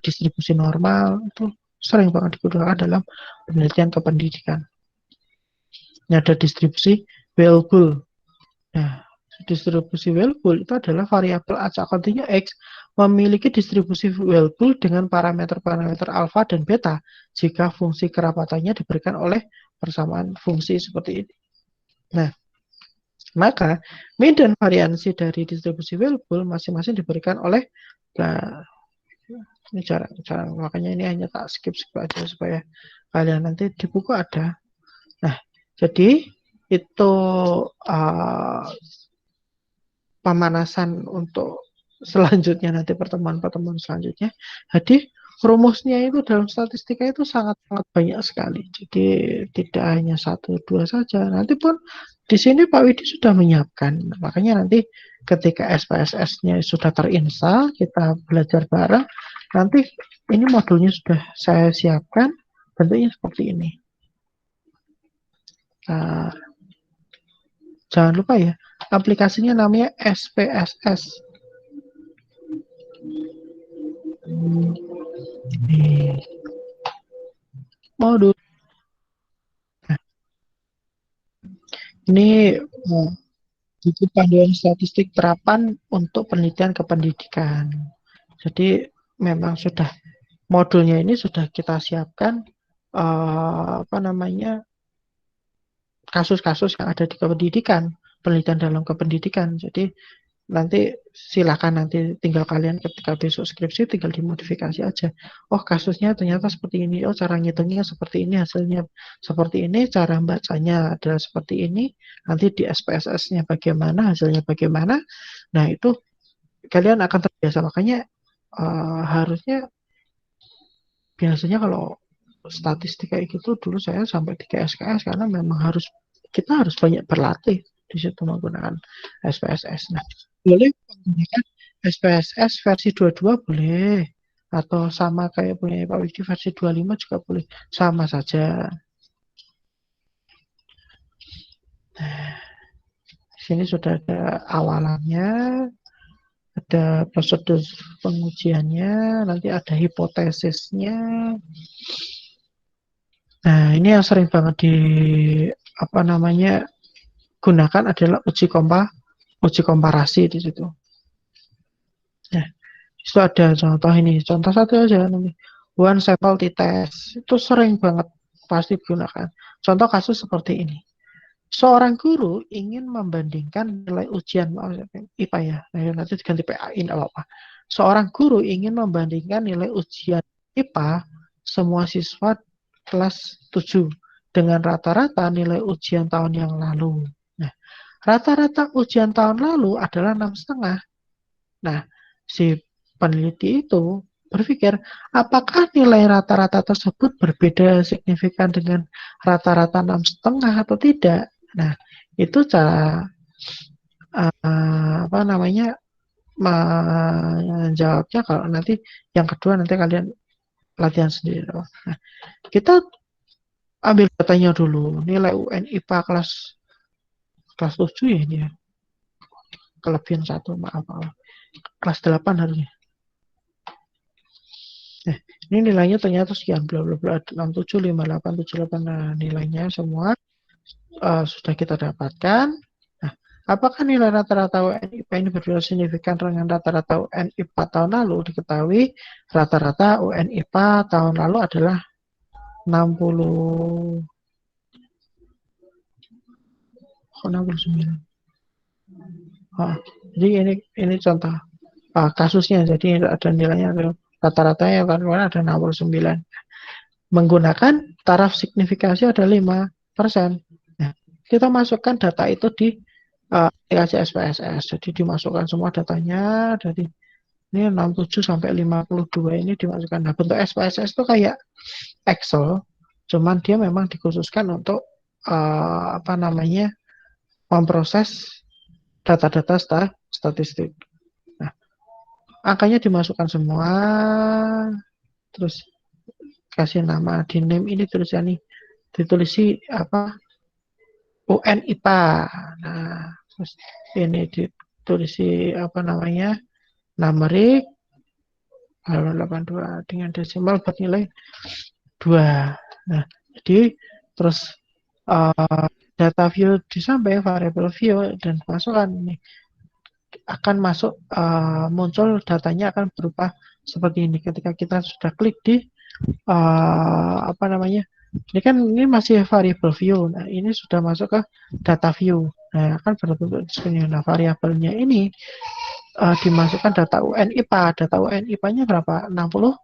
distribusi normal itu sering banget digunakan dalam penelitian kependidikan. Ini ada distribusi well-pool. Nah, distribusi well-pool itu adalah variabel acak kontinu X memiliki distribusi well-pool dengan parameter-parameter alfa dan beta jika fungsi kerapatannya diberikan oleh persamaan fungsi seperti ini. Nah, maka mean dan variansi dari distribusi well-pool masing-masing diberikan oleh, nah, ini cara makanya ini hanya tak skip aja supaya kalian nanti di buku ada. Nah, jadi itu pemanasan untuk selanjutnya nanti pertemuan-pertemuan selanjutnya. Jadi rumusnya itu dalam statistika itu sangat-sangat banyak sekali. Jadi tidak hanya 1-2 saja. Nanti pun di sini Pak Widi sudah menyiapkan. Makanya nanti ketika SPSS-nya sudah terinstall, kita belajar bareng. Nanti ini modulnya sudah saya siapkan, bentuknya seperti ini. Jangan lupa ya, aplikasinya namanya SPSS. Modul. Ini buku panduan statistik terapan untuk penelitian kependidikan. Jadi memang sudah modulnya ini sudah kita siapkan kasus-kasus yang ada di kependidikan, penelitian dalam kependidikan. Jadi nanti silakan nanti tinggal kalian ketika besok skripsi tinggal dimodifikasi aja. Oh kasusnya ternyata seperti ini, oh cara ngitungnya seperti ini, hasilnya seperti ini, cara bacanya adalah seperti ini, nanti di SPSS-nya bagaimana, hasilnya bagaimana. Nah itu kalian akan terbiasa, makanya harusnya biasanya kalau statistik kayak gitu dulu saya sampai 3 SKS karena memang kita harus banyak berlatih di situ menggunakan SPSS. Nah, boleh menggunakan SPSS versi 22 boleh, atau sama kayak punya Pak Widi versi 25 juga boleh, sama saja. Nah, di sini sudah ada awalannya, ada prosedur pengujiannya, nanti ada hipotesisnya. Nah, ini yang sering banget gunakan adalah uji komparasi di situ. Nah, itu ada contoh ini, contoh satu aja nih. One sample t-test itu sering banget pasti digunakan. Contoh kasus seperti ini. Seorang guru ingin membandingkan nilai ujian IPA ya. Nah, nanti diganti PAI enggak apa-apa. Seorang guru ingin membandingkan nilai ujian IPA semua siswa kelas 7 dengan rata-rata nilai ujian tahun yang lalu. Nah, rata-rata ujian tahun lalu adalah 6,5. Nah, si peneliti itu berpikir, apakah nilai rata-rata tersebut berbeda signifikan dengan rata-rata 6,5 atau tidak? Nah, itu cara menjawabnya kalau nanti yang kedua nanti kalian latihan sendiri. Nah, kita ambil datanya dulu, nilai UN IPA kelas 7 ya ini ya. Kelebihan 1, maaf. Kelas 8 harusnya. Nah, ini nilainya ternyata sekian, bla bla bla, 675878. Nah, nilainya semua sudah kita dapatkan. Nah, apakah nilai rata-rata UN IPA ini berbeda signifikan dengan rata-rata UN IPA tahun lalu? Diketahui rata-rata UN IPA tahun lalu adalah 69. Jadi ini contoh kasusnya. Jadi ada nilainya rata-rata ya kan ada 69. Menggunakan taraf signifikasi ada 5%. Nah, kita masukkan data itu di aplikasi SPSS. Jadi dimasukkan semua datanya dari ini 67 sampai 52 ini dimasukkan. Nah, bentuk SPSS itu kayak Excel, cuman dia memang dikhususkan untuk memproses data-data statistik. Nah, angkanya dimasukkan semua, terus kasih nama, di name ini tulisannya ditulisi UN IPA. Nah, terus ini ditulisi numerik 82 dengan desimal buat nilai 2. Nah, jadi terus data view disamping variable view dan masukkan ini akan masuk muncul datanya akan berupa seperti ini ketika kita sudah klik di apa namanya, ini kan ini masih variable view, nah ini sudah masuk ke data view, nah akan berbentuk seperti ini. Nah variabelnya ini dimasukkan data UN IPA, data UN IPA-nya berapa? 69,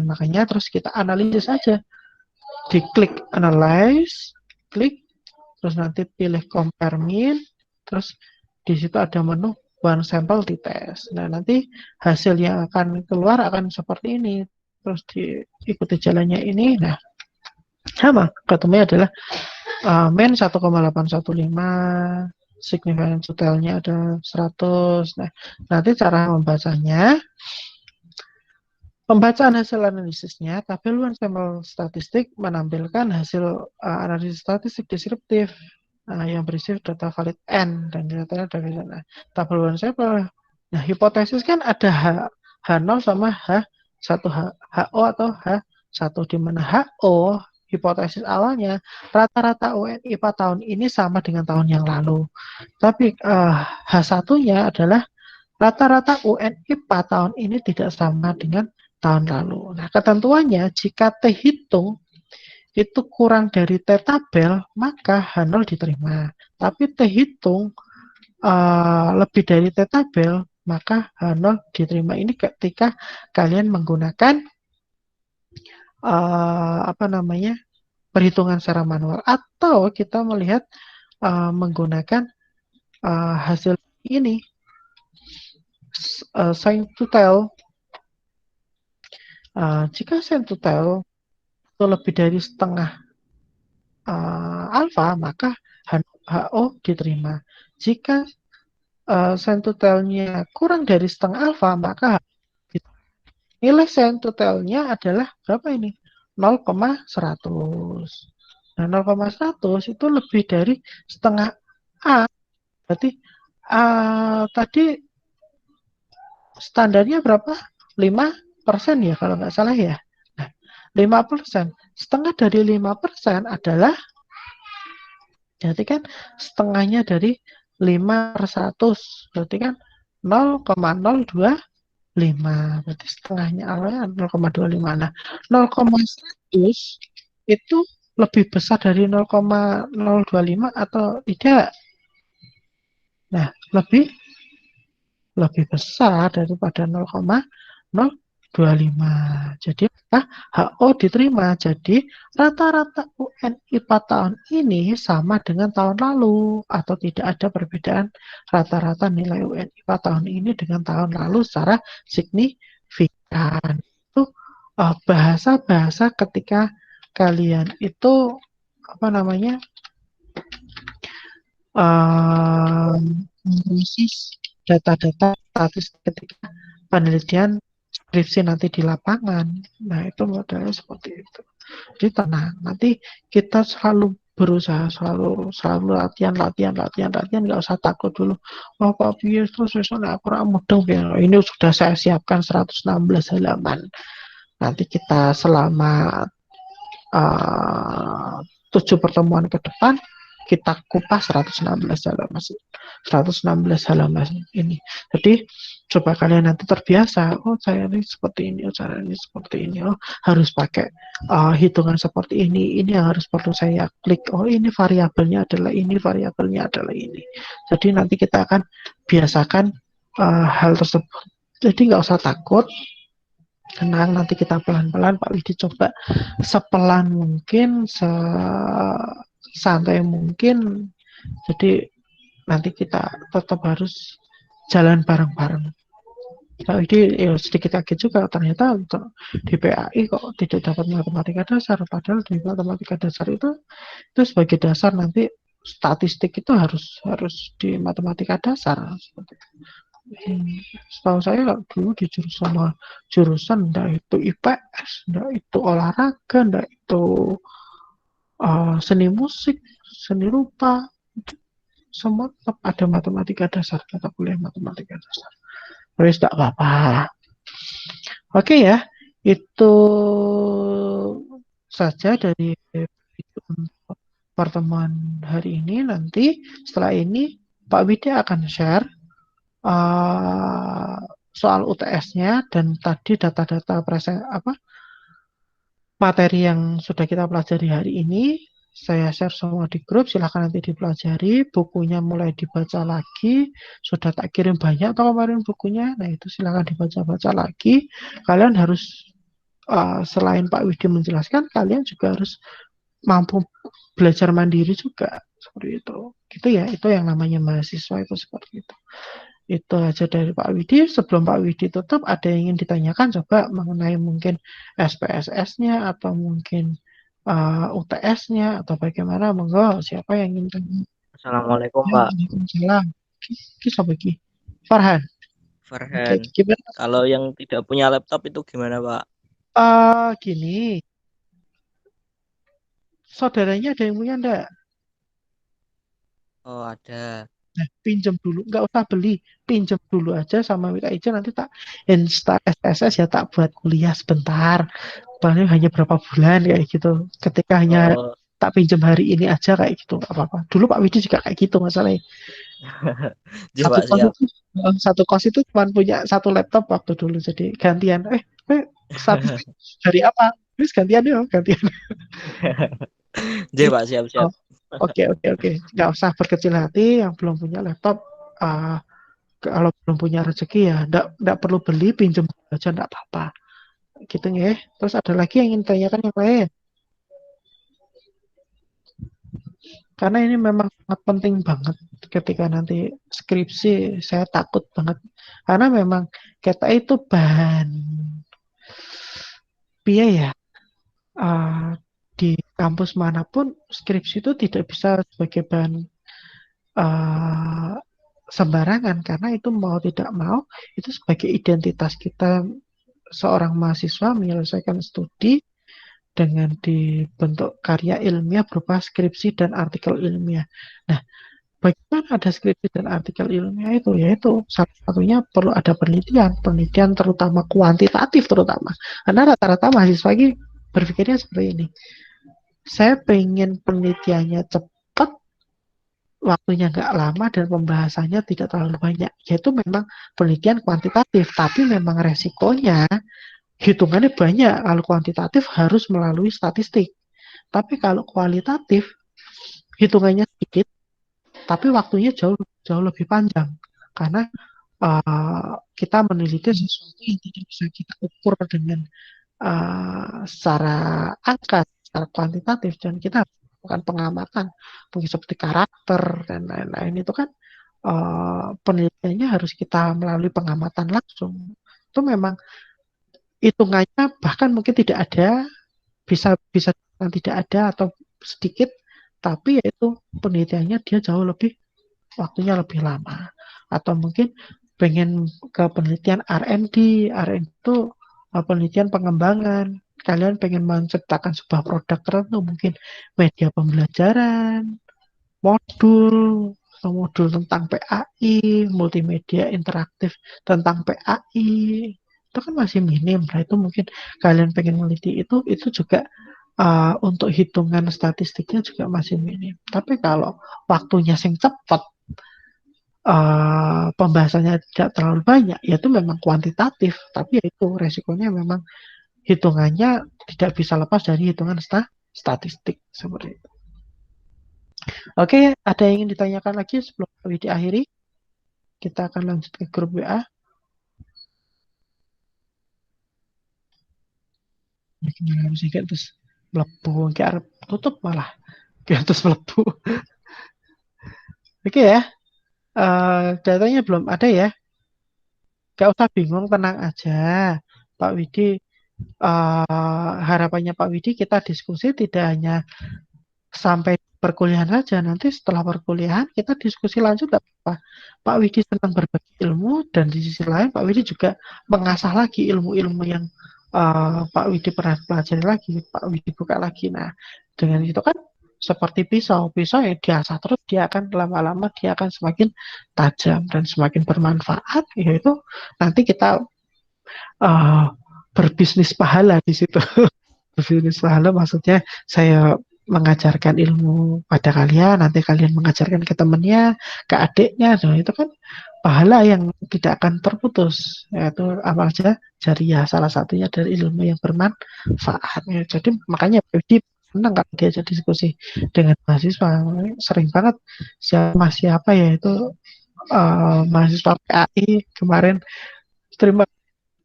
makanya terus kita analisis aja, diklik analyze, klik, terus nanti pilih compare mean, terus di situ ada menu one sample test. Nah nanti hasil yang akan keluar akan seperti ini, terus diikuti jalannya ini. Nah sama ketemunya adalah main 1,815, significant totalnya ada 100. Nah nanti cara membacanya, pembacaan hasil analisisnya, tabel one sample statistik menampilkan hasil analisis statistik deskriptif yang berisi data valid N dan datanya ada di sana. Tabel one sample. Nah, hipotesis kan ada H0 sama H1 HO atau H1, di mana HO hipotesis awalnya rata-rata UN IPA tahun ini sama dengan tahun yang lalu. Tapi H1-nya adalah rata-rata UN IPA tahun ini tidak sama dengan tahun lalu. Nah, ketentuannya jika T hitung itu kurang dari T tabel, maka H0 diterima. Tapi T hitung lebih dari T tabel, maka H0 diterima. Ini ketika kalian menggunakan apa namanya, perhitungan secara manual, atau kita melihat menggunakan hasil ini sign to tell. Jika sign to tell itu lebih dari setengah alfa, maka HO diterima. Jika sign to tell-nya kurang dari setengah alfa, maka nilai sign to tell-nya adalah berapa ini? 0,100. Nah, 0,100 itu lebih dari setengah A. Berarti tadi standarnya berapa? 5% ya kalau nggak salah ya. Nah, 5%. Setengah dari 5% adalah, berarti kan setengahnya dari 5/100. Berarti kan 0,025. Berarti setengahnya awalnya 0,25. Nah, 0,100 itu lebih besar dari 0,025 atau tidak? Nah, lebih besar daripada 0,025. Jadi HO diterima. Jadi rata-rata UN IPA tahun ini sama dengan tahun lalu, atau tidak ada perbedaan rata-rata nilai UN IPA tahun ini dengan tahun lalu secara signifikan. Itu bahasa-bahasa ketika kalian itu apa namanya, memproses data-data statistik ketika penelitian skripsi nanti di lapangan. Nah, itu modelnya seperti itu. Jadi tenang, nanti kita selalu berusaha, selalu latihan, nggak usah takut dulu. Oh, Pak Pius terus besok kurang mudah ya. Ini sudah saya siapkan 116 halaman. Nanti kita selama 7 pertemuan ke depan kita kupas 116 halaman ini. Jadi coba kalian nanti terbiasa, oh saya ini seperti ini, oh cara ini seperti ini, oh harus pakai hitungan seperti ini yang harus perlu saya klik, oh ini variabelnya adalah ini, variabelnya adalah ini. Jadi nanti kita akan biasakan hal tersebut. Jadi nggak usah takut, tenang, nanti kita pelan-pelan Pak Widi coba sepelan mungkin, santai mungkin. Jadi nanti kita tetap harus jalan bareng-bareng. Pak Widi sedikit kaget juga, ternyata untuk di PAI kok tidak dapat matematika dasar, padahal di matematika dasar itu sebagai dasar nanti statistik itu harus di matematika dasar seperti itu. Setahu saya dulu di jurusan enggak itu IPS, enggak itu olahraga, enggak itu seni musik, seni rupa, semua tetap ada matematika dasar, mata kuliah matematika dasar. Terus tidak apa-apa. Oke ya, itu saja dari pertemuan hari ini, nanti setelah ini Pak Widi akan share soal UTS-nya dan tadi data-data materi yang sudah kita pelajari hari ini. Saya share semua di grup, silahkan nanti dipelajari, bukunya mulai dibaca lagi, sudah tak kirim banyak atau kemarin bukunya, nah itu silahkan dibaca-baca lagi. Kalian harus, selain Pak Widi menjelaskan, kalian juga harus mampu belajar mandiri juga, seperti itu. Gitu ya, itu yang namanya mahasiswa itu seperti itu. Itu aja dari Pak Widi. Sebelum Pak Widi tutup, ada yang ingin ditanyakan coba mengenai mungkin SPSS-nya atau mungkin UTS-nya atau bagaimana? Monggo, siapa yang ingin tanya? Assalamualaikum Ya, Pak Waalaikumsalam. Kisah bagi Farhan. Oke, Farhan. gimana? Kalau yang tidak punya laptop itu gimana Pak? Gini, saudaranya ada yang punya enggak? Oh ada. Nah, pinjam dulu, nggak usah beli, pinjam dulu aja sama Wika Ijo, nanti tak install SSS ya, tak buat kuliah sebentar, paling hanya berapa bulan kayak gitu. Ketika hanya Oh tak pinjam hari ini aja kayak gitu, nggak apa-apa. Dulu Pak Widi juga kayak gitu masalahnya. ya Satu Pak kos siap. itu, satu kos itu cuma punya satu laptop waktu dulu, jadi gantian. Statistik hari apa? Terus gantian ya, gantian. Ya Pak siap siap. Oh, oke. Nggak usah berkecil hati yang belum punya laptop. ah, Kalau belum punya rezeki ya nggak perlu beli, pinjam aja nggak apa-apa gitu ya. Terus ada lagi yang ingin tanyakan yang lain, karena ini memang sangat penting banget ketika nanti skripsi. Saya takut banget karena memang kita itu bahan biaya, uh, di kampus manapun skripsi itu tidak bisa sebagai bahan uh, sembarangan, karena itu mau tidak mau itu sebagai identitas kita seorang mahasiswa menyelesaikan studi dengan dibentuk karya ilmiah berupa skripsi dan artikel ilmiah. Nah, bagaimana ada skripsi dan artikel ilmiah itu? Yaitu salah satunya perlu ada penelitian terutama kuantitatif terutama. Karena rata-rata mahasiswa ini berpikirnya seperti ini. Saya pengen penelitiannya cepat, waktunya nggak lama, dan pembahasannya tidak terlalu banyak. Yaitu memang penelitian kuantitatif, tapi memang resikonya hitungannya banyak. Kalau kuantitatif harus melalui statistik. Tapi kalau kualitatif hitungannya sedikit, tapi waktunya jauh jauh lebih panjang. Karena kita meneliti sesuatu yang tidak bisa kita ukur dengan secara angka, secara kuantitatif, dan kita melakukan pengamatan, mungkin seperti karakter dan lain-lain itu kan penelitiannya harus kita melalui pengamatan langsung. Itu memang hitungannya bahkan mungkin tidak ada, bisa bisa tidak ada atau sedikit, tapi yaitu penelitiannya dia jauh lebih, waktunya lebih lama. Atau mungkin pengen ke penelitian R&D itu penelitian pengembangan. Kalian pengen menciptakan sebuah produk tertentu, mungkin media pembelajaran, modul modul tentang PAI, multimedia interaktif tentang PAI, itu kan masih minim. Nah, itu mungkin kalian pengen meneliti itu juga untuk hitungan statistiknya juga masih minim. Tapi kalau waktunya sing cepat, pembahasannya tidak terlalu banyak, yaitu memang kuantitatif, tapi yaitu resikonya memang hitungannya tidak bisa lepas dari hitungan statistik seperti itu. Oke, ada yang ingin ditanyakan lagi sebelum kami diakhiri? Kita akan lanjut ke grup WA. Harus kayak terus melepuh, kayak tutup malah kayak terus melepuh. Oke ya, datanya belum ada ya. Gak usah bingung, tenang aja. Pak Widi, harapannya Pak Widi kita diskusi tidak hanya sampai perkuliahan saja. Nanti setelah perkuliahan kita diskusi lanjut gak apa-apa. Pak Widi senang berbagi ilmu, dan di sisi lain Pak Widi juga mengasah lagi ilmu-ilmu yang Pak Widi pernah pelajari lagi. Pak Widi buka lagi. Nah, dengan itu kan seperti pisau yang diasah terus, dia akan lama-lama dia akan semakin tajam dan semakin bermanfaat. Yaitu nanti kita berbisnis pahala di situ. Berbisnis pahala maksudnya saya mengajarkan ilmu pada kalian, nanti kalian mengajarkan ke temannya, ke adiknya, nah itu kan pahala yang tidak akan terputus, yaitu amal jariah, salah satunya dari ilmu yang bermanfaat. Ya, jadi makanya Pak Widi senang kalau diajak diskusi dengan mahasiswa. Sering banget siapa ya itu mahasiswa PAI kemarin terima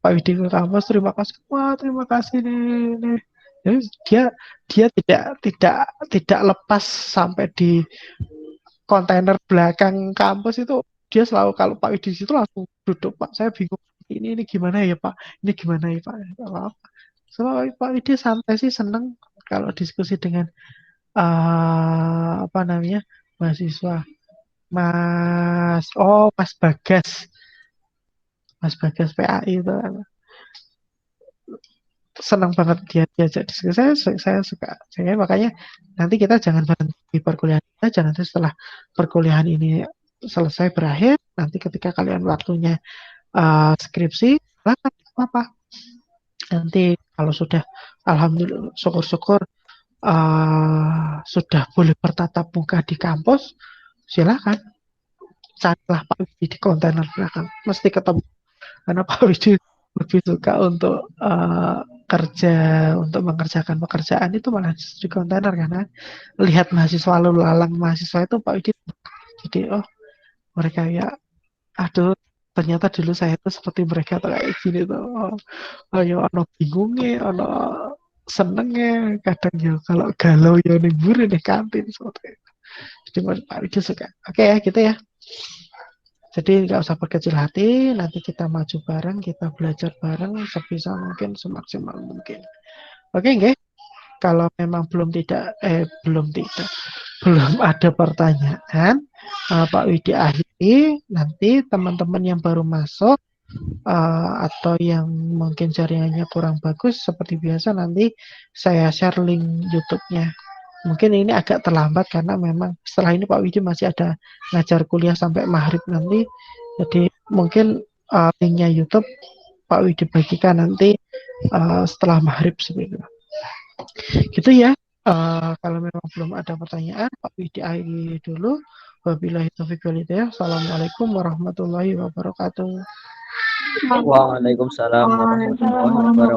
Pak Widi ke kampus, terima kasih, wah terima kasih nih. Jadi dia tidak lepas sampai di kontainer belakang kampus itu, dia selalu kalau Pak Widi di situ langsung duduk, Pak saya bingung ini gimana ya Pak, ini gimana ya Pak, selalu Pak Widi santai sih, seneng kalau diskusi dengan apa namanya mahasiswa. Mas Bagas PAI itu senang banget dia diajak diskusi. Saya suka. Makanya nanti kita jangan berhenti di perkuliahan aja. Nanti setelah perkuliahan ini selesai berakhir, nanti ketika kalian waktunya skripsi, silakan apa. Nanti kalau sudah, alhamdulillah, syukur-syukur sudah boleh bertatap muka di kampus, silakan carilah Pak Widi di kontainer belakang, mesti ketemu. Karena Pak Widi lebih suka untuk kerja, untuk mengerjakan pekerjaan itu malah di kontainer, karena lihat mahasiswa lalu lalang mahasiswa itu Pak Widi, jadi mereka ya, aduh ternyata dulu saya itu seperti mereka tuh kayak gini tuh, ya ono bingungnya, ono senengnya, kadang ya kalau galau ya nembur di kantin seperti itu. Jadi Pak Widi suka. Oke ya gitu ya. Jadi nggak usah berkecil hati, nanti kita maju bareng, kita belajar bareng sebisa mungkin, semaksimal mungkin. Oke, nggih? Kalau memang belum ada pertanyaan, Pak Widi akhiri. Nanti teman-teman yang baru masuk atau yang mungkin jaringannya kurang bagus, seperti biasa nanti saya share link YouTube-nya. Mungkin ini agak terlambat karena memang setelah ini Pak Widi masih ada ngajar kuliah sampai maghrib nanti. Jadi mungkin linknya YouTube Pak Widi bagikan nanti setelah maghrib seperti itu. Gitu ya. Kalau memang belum ada pertanyaan, Pak Widi akhiri dulu. Wabillahi taufiq wal hidayah. Assalamualaikum warahmatullahi wabarakatuh. Waalaikumsalam warahmatullahi wabarakatuh.